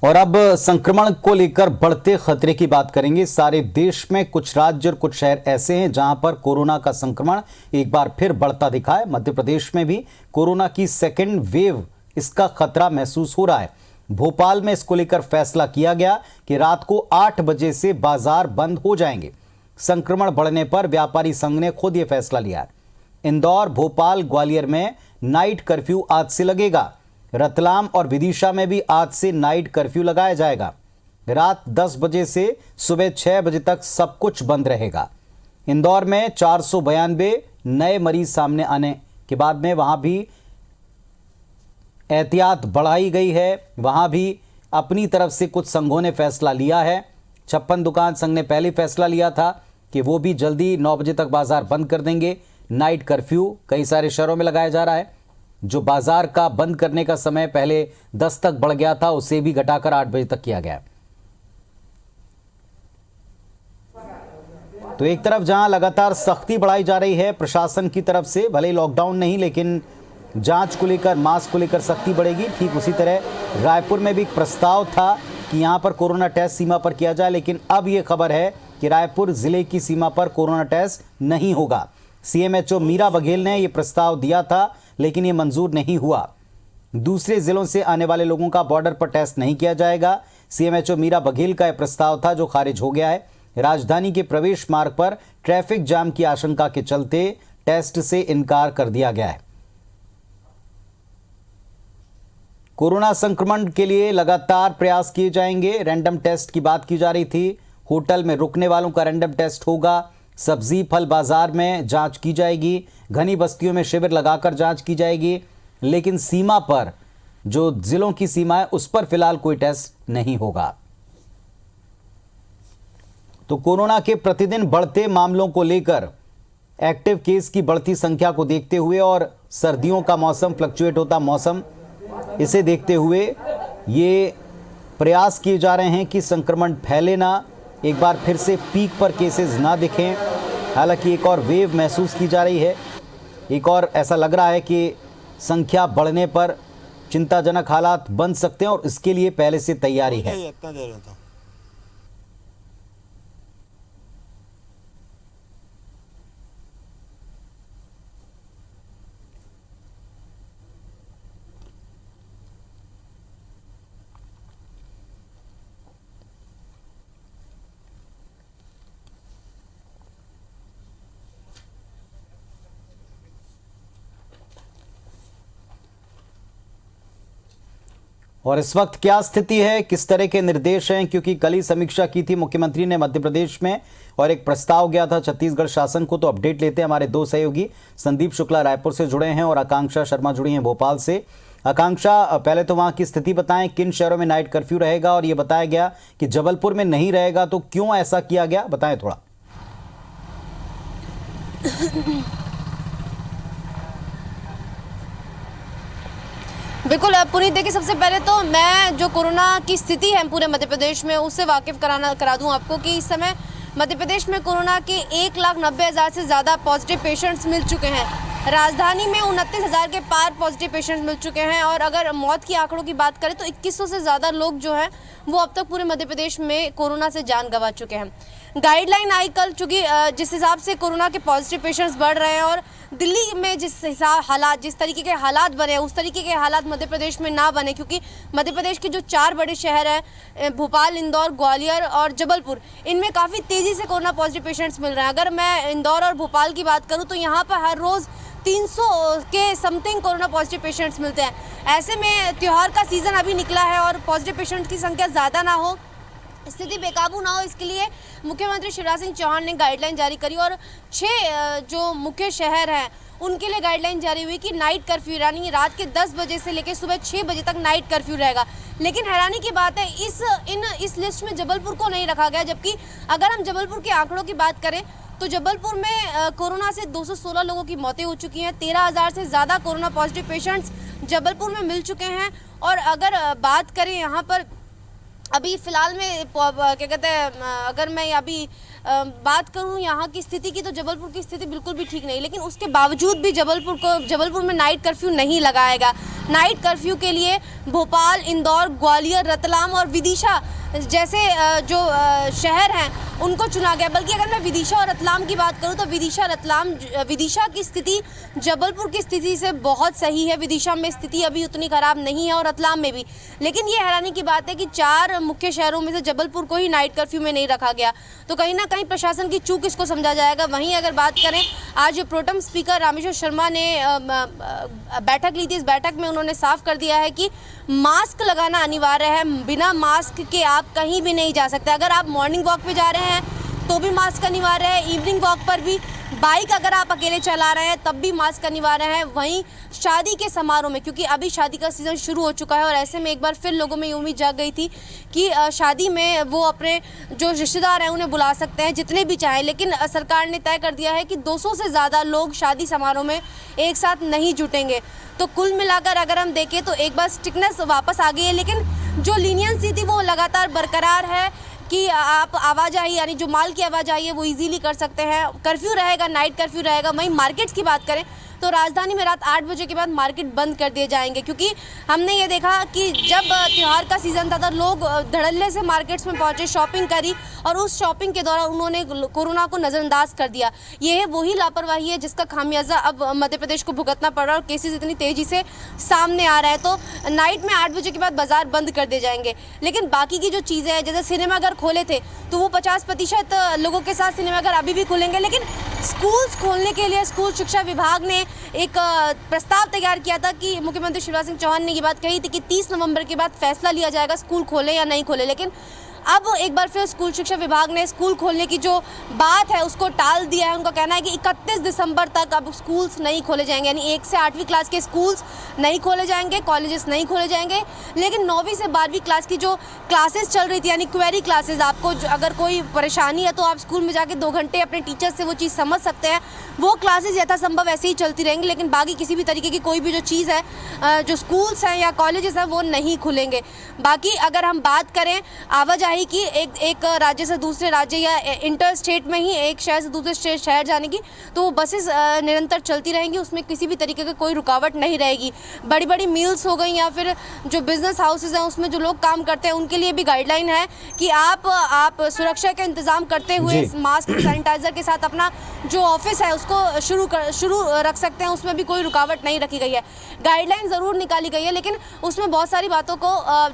और अब संक्रमण को लेकर बढ़ते खतरे की बात करेंगे। सारे देश में कुछ राज्य और कुछ शहर ऐसे हैं जहां पर कोरोना का संक्रमण एक बार फिर बढ़ता दिखा है। मध्य प्रदेश में भी कोरोना की सेकेंड वेव इसका खतरा महसूस हो रहा है। भोपाल में इसको लेकर फैसला किया गया कि रात को 8 बजे से बाजार बंद हो जाएंगे। संक्रमण बढ़ने पर व्यापारी संघ ने खुद ये फैसला लिया है। इंदौर, भोपाल, ग्वालियर में नाइट कर्फ्यू आज से लगेगा। रतलाम और विदिशा में भी आज से नाइट कर्फ्यू लगाया जाएगा। रात 10 बजे से सुबह 6 बजे तक सब कुछ बंद रहेगा। इंदौर में 492 नए मरीज सामने आने के बाद में वहां भी एहतियात बढ़ाई गई है। वहां भी अपनी तरफ से कुछ संघों ने फैसला लिया है। 56 दुकान संघ ने पहले फैसला लिया था कि वो भी जल्दी 9 बजे तक बाजार बंद कर देंगे। नाइट कर्फ्यू कई सारे शहरों में लगाया जा रहा है। जो बाजार का बंद करने का समय पहले 10 तक बढ़ गया था, उसे भी घटाकर 8 बजे तक किया गया। तो एक तरफ जहां लगातार सख्ती बढ़ाई जा रही है प्रशासन की तरफ से, भले ही लॉकडाउन नहीं लेकिन जांच को लेकर, मास्क को लेकर सख्ती बढ़ेगी। ठीक उसी तरह रायपुर में भी एक प्रस्ताव था कि यहां पर कोरोना टेस्ट सीमा पर किया जाए, लेकिन अब यह खबर है कि रायपुर जिले की सीमा पर कोरोना टेस्ट नहीं होगा। सीएमएचओ मीरा बघेल ने यह प्रस्ताव दिया था, लेकिन ये मंजूर नहीं हुआ। दूसरे जिलों से आने वाले लोगों का बॉर्डर पर टेस्ट नहीं किया जाएगा। सीएमएचओ मीरा बघेल का यह प्रस्ताव था जो खारिज हो गया है। राजधानी के प्रवेश मार्ग पर ट्रैफिक जाम की आशंका के चलते टेस्ट से इनकार कर दिया गया है। कोरोना संक्रमण के लिए लगातार प्रयास किए जाएंगे। रैंडम टेस्ट की बात की जा रही थी। होटल में रुकने वालों का रैंडम टेस्ट होगा। सब्जी फल बाजार में जांच की जाएगी। घनी बस्तियों में शिविर लगाकर जांच की जाएगी। लेकिन सीमा पर, जो जिलों की सीमा है, उस पर फिलहाल कोई टेस्ट नहीं होगा। तो कोरोना के प्रतिदिन बढ़ते मामलों को लेकर, एक्टिव केस की बढ़ती संख्या को देखते हुए और सर्दियों का मौसम, फ्लक्चुएट होता मौसम, इसे देखते हुए ये प्रयास किए जा रहे हैं कि संक्रमण फैले ना, एक बार फिर से पीक पर केसेस ना दिखें। हालांकि एक और वेव महसूस की जा रही है। एक और ऐसा लग रहा है कि संख्या बढ़ने पर चिंताजनक हालात बन सकते हैं और इसके लिए पहले से तैयारी है। और इस वक्त क्या स्थिति है, किस तरह के निर्देश हैं, क्योंकि कल ही समीक्षा की थी मुख्यमंत्री ने मध्य प्रदेश में और एक प्रस्ताव गया था छत्तीसगढ़ शासन को। तो अपडेट लेते हैं। हमारे दो सहयोगी संदीप शुक्ला रायपुर से जुड़े हैं और आकांक्षा शर्मा जुड़ी हैं भोपाल से। आकांक्षा, पहले तो वहां की स्थिति बताएं, किन शहरों में नाइट कर्फ्यू रहेगा और ये बताया गया कि जबलपुर में नहीं रहेगा, तो क्यों ऐसा किया गया, बताएं थोड़ा। बिल्कुल पुनीत, देखिए सबसे पहले तो मैं जो कोरोना की स्थिति है पूरे मध्य प्रदेश में उससे वाकिफ करा दूं आपको कि इस समय मध्य प्रदेश में कोरोना के 1,90,000 से ज़्यादा पॉजिटिव पेशेंट्स मिल चुके हैं। राजधानी में 29,000 के पार पॉजिटिव पेशेंट्स मिल चुके हैं और अगर मौत की आंकड़ों की बात करें तो 2100 से ज़्यादा लोग जो हैं वो अब तक पूरे मध्य प्रदेश में कोरोना से जान गंवा चुके हैं। गाइडलाइन आई कल, चूँकि जिस हिसाब से कोरोना के पॉजिटिव पेशेंट्स बढ़ रहे हैं और दिल्ली में जिस तरीके के हालात बने उस तरीके के हालात मध्य प्रदेश में ना बने, क्योंकि मध्य प्रदेश के जो 4 बड़े शहर हैं भोपाल, इंदौर, ग्वालियर और जबलपुर, इनमें काफ़ी तेज़ी से कोरोना पॉजिटिव पेशेंट्स मिल रहे हैं। अगर मैं इंदौर और भोपाल की बात करूं तो यहाँ पर हर रोज़ 300 के समथिंग कोरोना पॉजिटिव पेशेंट्स मिलते हैं। ऐसे में त्यौहार का सीज़न अभी निकला है और पॉजिटिव पेशेंट्स की संख्या ज़्यादा ना हो, स्थिति बेकाबू ना हो, इसके लिए मुख्यमंत्री शिवराज सिंह चौहान ने गाइडलाइन जारी करी और 6 जो मुख्य शहर हैं उनके लिए गाइडलाइन जारी हुई कि नाइट कर्फ्यू, यानी रात के 10 बजे से लेकर सुबह 6 बजे तक नाइट कर्फ्यू रहेगा। लेकिन हैरानी की बात है इस लिस्ट में जबलपुर को नहीं रखा गया, जबकि अगर हम जबलपुर के आंकड़ों की बात करें तो जबलपुर में कोरोना से 216 लोगों की मौतें हो चुकी हैं। 13,000 से ज़्यादा कोरोना पॉजिटिव पेशेंट्स जबलपुर में मिल चुके हैं। और अगर बात करें यहाँ पर अभी फ़िलहाल में क्या कहते हैं, अगर मैं अभी बात करूं यहाँ की स्थिति की तो जबलपुर की स्थिति बिल्कुल भी ठीक नहीं, लेकिन उसके बावजूद भी जबलपुर में नाइट कर्फ्यू नहीं लगाएगा। नाइट कर्फ्यू के लिए भोपाल, इंदौर, ग्वालियर, रतलाम और विदिशा जैसे जो शहर हैं उनको चुना गया। बल्कि अगर मैं विदिशा और रतलाम की बात करूं तो विदिशा की स्थिति जबलपुर की स्थिति से बहुत सही है। विदिशा में स्थिति अभी उतनी खराब नहीं है और रतलाम में भी। लेकिन ये हैरानी की बात है कि 4 मुख्य शहरों में से जबलपुर को ही नाइट कर्फ्यू में नहीं रखा गया। तो कहीं ना कहीं प्रशासन की चूक इसको समझा जाएगा। वहीं अगर बात करें, आज प्रोटेम स्पीकर रामेश्वर शर्मा ने बैठक ली थी। इस बैठक में उन्होंने साफ कर दिया है कि मास्क लगाना अनिवार्य है। बिना मास्क के आप कहीं भी नहीं जा सकते। अगर आप मॉर्निंग वॉक पे जा रहे हैं तो भी मास्क अनिवार्य है, इवनिंग वॉक पर भी, बाइक अगर आप अकेले चला रहे हैं तब भी मास्क अनिवार्य है। वहीं शादी के समारोह में, क्योंकि अभी शादी का सीज़न शुरू हो चुका है और ऐसे में एक बार फिर लोगों में ये उम्मीद जाग गई थी कि शादी में वो अपने जो रिश्तेदार हैं उन्हें बुला सकते हैं जितने भी चाहें। लेकिन सरकार ने तय कर दिया है कि 200 से ज़्यादा लोग शादी समारोह में एक साथ नहीं जुटेंगे। तो कुल मिलाकर अगर हम देखें तो एक बार स्ट्रिक्टनेस वापस आ गई है, लेकिन जो लीनियंसी थी वो लगातार बरकरार है कि आप आवाजाही यानी जो माल की आवाजाही है वो इजीली कर सकते हैं। कर्फ्यू रहेगा, नाइट कर्फ्यू रहेगा। वहीं मार्केट्स की बात करें तो राजधानी में रात 8 बजे के बाद मार्केट बंद कर दिए जाएंगे, क्योंकि हमने ये देखा कि जब त्यौहार का सीज़न था तो लोग धड़ल्ले से मार्केट्स में पहुंचे, शॉपिंग करी और उस शॉपिंग के दौरान उन्होंने कोरोना को नज़रअंदाज कर दिया। ये है वही लापरवाही है जिसका खामियाजा अब मध्य प्रदेश को भुगतना पड़ रहा है और केसेस इतनी तेज़ी से सामने आ रहा है। तो नाइट में 8 बजे के बाद बाजार बंद कर दिए जाएंगे। लेकिन बाकी की जो चीज़ें हैं, जैसे सिनेमाघर खोले थे तो वो 50% लोगों के साथ सिनेमाघर अभी भी खुलेंगे। लेकिन स्कूल्स खोलने के लिए स्कूल शिक्षा विभाग ने एक प्रस्ताव तैयार किया था कि मुख्यमंत्री शिवराज सिंह चौहान ने ये बात कही थी कि 30 नवंबर के बाद फैसला लिया जाएगा स्कूल खोले या नहीं खोले। लेकिन अब एक बार फिर स्कूल शिक्षा विभाग ने स्कूल खोलने की जो बात है उसको टाल दिया है। उनका कहना है कि 31 दिसंबर तक अब स्कूल्स नहीं खोले जाएंगे, यानी 1 से 8वीं क्लास के स्कूल्स नहीं खोले जाएंगे, कॉलेजेस नहीं खोले जाएंगे। लेकिन 9वीं से 12वीं क्लास की जो क्लासेस चल रही थी, यानी क्वेरी क्लासेस, आपको अगर कोई परेशानी है तो आप स्कूल में जाके 2 घंटे अपने टीचर से वो चीज़ समझ सकते हैं, वो क्लासेस यथासंभव ऐसे ही चलती रहेंगी। लेकिन बाकी किसी भी तरीके की कोई भी जो चीज़ है, जो स्कूल्स हैं या कॉलेजेस हैं, वो नहीं खुलेंगे। बाकी अगर हम बात करें आवाजाही की, एक राज्य से दूसरे राज्य या इंटर स्टेट में ही एक शहर से दूसरे शहर जाने की, तो वो बसेस निरंतर चलती रहेंगी, उसमें किसी भी तरीके की कोई रुकावट नहीं रहेगी। बड़ी बड़ी मील्स हो गई या फिर जो बिजनेस हाउसेज हैं उसमें जो लोग काम करते हैं उनके लिए भी गाइडलाइन है कि आप सुरक्षा का इंतजाम करते हुए मास्क, सैनिटाइजर के साथ अपना जो ऑफिस है उसको शुरू रख सकते हैं, उसमें भी कोई रुकावट नहीं रखी गई है। गाइडलाइन ज़रूर निकाली गई है लेकिन उसमें बहुत सारी बातों को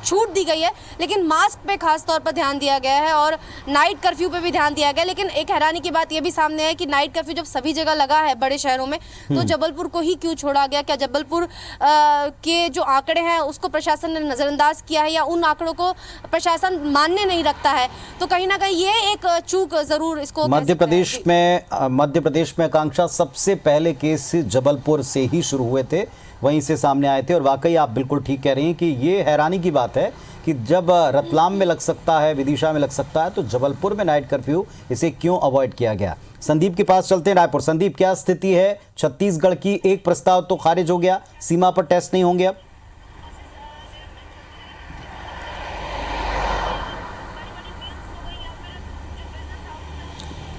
छूट दी गई है, लेकिन मास्क पे खास तौर पर ध्यान दिया गया है और नाइट कर्फ्यू पे भी ध्यान दिया गया। लेकिन एक हैरानी की बात ये भी सामने है कि नाइट कर्फ्यू जब सभी जगह लगा है बड़े शहरों में, तो जबलपुर को ही क्यों छोड़ा गया? क्या जबलपुर के जो आंकड़े हैं उसको प्रशासन ने नज़रअंदाज किया है या उन आंकड़ों को प्रशासन मानने नहीं रखता है? तो कहीं ना कहीं ये एक चूक जरूर इसको मध्य प्रदेश में आकांक्षा सबसे पहले केस जबलपुर से ही शुरू हुए थे, वहीं से सामने आए थे। और वाकई आप बिल्कुल ठीक कह रही हैं कि ये हैरानी की बात है कि जब रतलाम में लग सकता है, विदिशा में लग सकता है, तो जबलपुर में नाइट कर्फ्यू इसे क्यों अवॉइड किया गया? संदीप के पास चलते हैं, रायपुर। संदीप, क्या स्थिति है? छत्तीसगढ़ की एक प्रस्ताव तो खारिज हो गया, सीमा पर टेस्ट नहीं होंगे अब।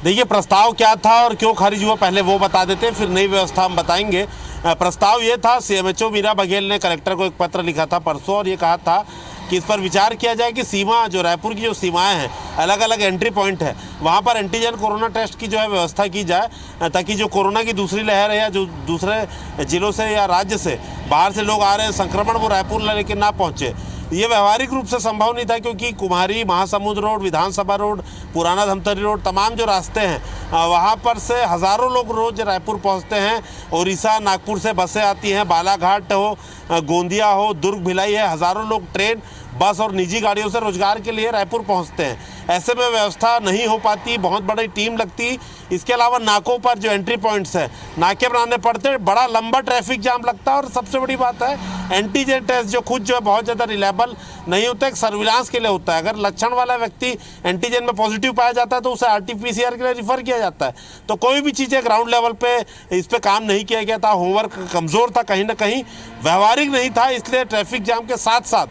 देखिए, प्रस्ताव क्या था और क्यों खारिज हुआ पहले वो बता देते हैं, फिर नई व्यवस्था हम बताएंगे। प्रस्ताव ये था, सीएमएचओ मीरा बघेल ने कलेक्टर को एक पत्र लिखा था परसों और ये कहा था कि इस पर विचार किया जाए कि सीमा जो रायपुर की जो सीमाएं हैं, अलग अलग एंट्री पॉइंट है, वहाँ पर एंटीजन कोरोना टेस्ट की जो है व्यवस्था की जाए, ताकि जो कोरोना की दूसरी लहर है या जो दूसरे जिलों से या राज्य से बाहर से लोग आ रहे हैं संक्रमण, वो रायपुर लेकर ना पहुँचे। ये व्यवहारिक रूप से संभव नहीं था क्योंकि कुमारी, महासमुंद रोड, विधानसभा रोड, पुराना धमतरी रोड, तमाम जो रास्ते हैं वहाँ पर से हज़ारों लोग रोज़ रायपुर पहुँचते हैं। उड़ीसा, नागपुर से बसें आती हैं, बालाघाट हो, गोंदिया हो, दुर्ग, भिलाई है, हज़ारों लोग ट्रेन, बस और निजी गाड़ियों से रोजगार के लिए रायपुर पहुंचते हैं। ऐसे में व्यवस्था नहीं हो पाती, बहुत बड़ी टीम लगती। इसके अलावा नाकों पर जो एंट्री पॉइंट्स है, नाके बनाने पड़ते, बड़ा लंबा ट्रैफिक जाम लगता है। और सबसे बड़ी बात है, एंटीजन टेस्ट जो खुद जो है बहुत ज़्यादा रिलायबल नहीं होता, एक सर्विलांस के लिए होता है। अगर लक्षण वाला व्यक्ति एंटीजन में पॉजिटिव पाया जाता है तो उसे RT-PCR के लिए रिफर किया जाता है। तो कोई भी चीज़ें ग्राउंड लेवल पे इस पर काम नहीं किया गया था, होमवर्क कमज़ोर था, कहीं ना कहीं व्यवहारिक व्यावहारिक नहीं था, इसलिए ट्रैफिक जाम के साथ साथ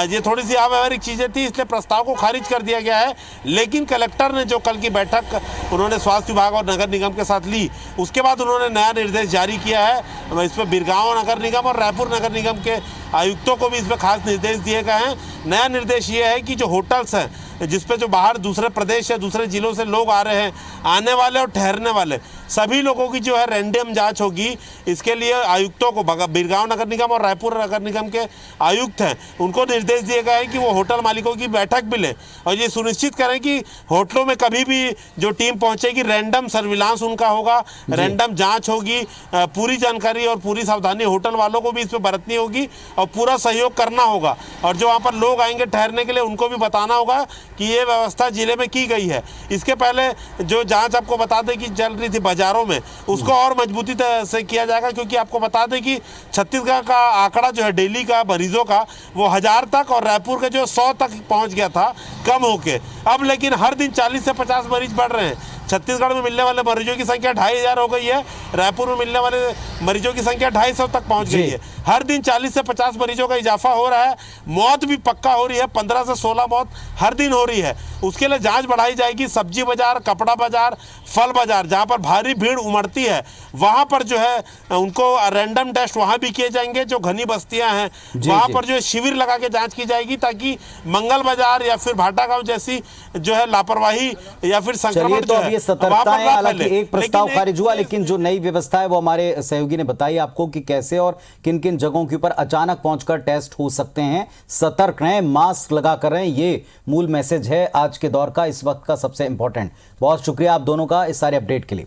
ये थोड़ी सी अव्यावहारिक चीज़ें थी, इसलिए प्रस्ताव को खारिज कर दिया गया है। लेकिन कलेक्टर ने जो कल की बैठक उन्होंने स्वास्थ्य विभाग और नगर निगम के साथ ली, उसके बाद उन्होंने नया निर्देश जारी किया है। इस पर बिरगांव नगर निगम और रायपुर नगर निगम के आयुक्तों को भी इसमें खास निर्देश दिए गए हैं। नया निर्देश ये है कि जो होटल्स हैं जिसपे जो बाहर दूसरे प्रदेश या दूसरे जिलों से लोग आ रहे हैं, आने वाले और ठहरने वाले सभी लोगों की जो है रैंडम जांच होगी। इसके लिए आयुक्तों को, बिरगांव नगर निगम और रायपुर नगर निगम के आयुक्त हैं, उनको निर्देश दिए गए हैं कि वो होटल मालिकों की बैठक भी लें और ये सुनिश्चित करें कि होटलों में कभी भी जो टीम पहुंचेगी रैंडम सर्विलांस उनका होगा, रैंडम जांच होगी। पूरी जानकारी और पूरी सावधानी होटल वालों को भी इसमें बरतनी होगी और पूरा सहयोग करना होगा। और जो वहाँ पर लोग आएंगे ठहरने के लिए उनको भी बताना होगा कि ये व्यवस्था जिले में की गई है। इसके पहले जो जांच आपको बता दें कि चल रही थी बाजारों में, उसको और मजबूती से किया जाएगा, क्योंकि आपको बता दें कि छत्तीसगढ़ का आंकड़ा जो है डेली का मरीजों का वो 1000 तक और रायपुर के जो 100 तक पहुंच गया था कम होके। अब लेकिन हर दिन 40 से 50 मरीज बढ़ रहे हैं। छत्तीसगढ़ में मिलने वाले मरीजों की संख्या 2500 हो गई है, रायपुर में मिलने वाले मरीजों की संख्या 250 तक पहुंच गई है। हर दिन 40 से 50 मरीजों का इजाफा हो रहा है। मौत भी पक्का हो रही है, 15 से 16 मौत हर दिन हो रही है। उसके लिए जांच बढ़ाई जाएगी। सब्जी बाजार, कपड़ा बाजार, फल बाजार, जहां पर भारी भीड़ उमड़ती है वहां पर जो है उनको रैंडम टेस्ट वहां भी किए जाएंगे। जो घनी बस्तियां हैं वहां पर जो है शिविर लगा के जांच की जाएगी, ताकि मंगल बाजार या फिर भाटागांव जैसी जो है लापरवाही या फिर संक्रमण तो अब ये सतर्कता है। हालांकि एक प्रस्ताव खारिज हुआ, लेकिन जो नई व्यवस्था है वो हमारे सहयोगी ने बताई आपको कि कैसे और किन किन जगहों के ऊपर अचानक पहुंचकर टेस्ट हो सकते हैं। सतर्क रहें, मास्क लगा कर रहें, ये मूल मैसेज है आज के दौर का, इस वक्त का सबसे इंपॉर्टेंट। बहुत शुक्रिया आप दोनों का इस सारे अपडेट के लिए।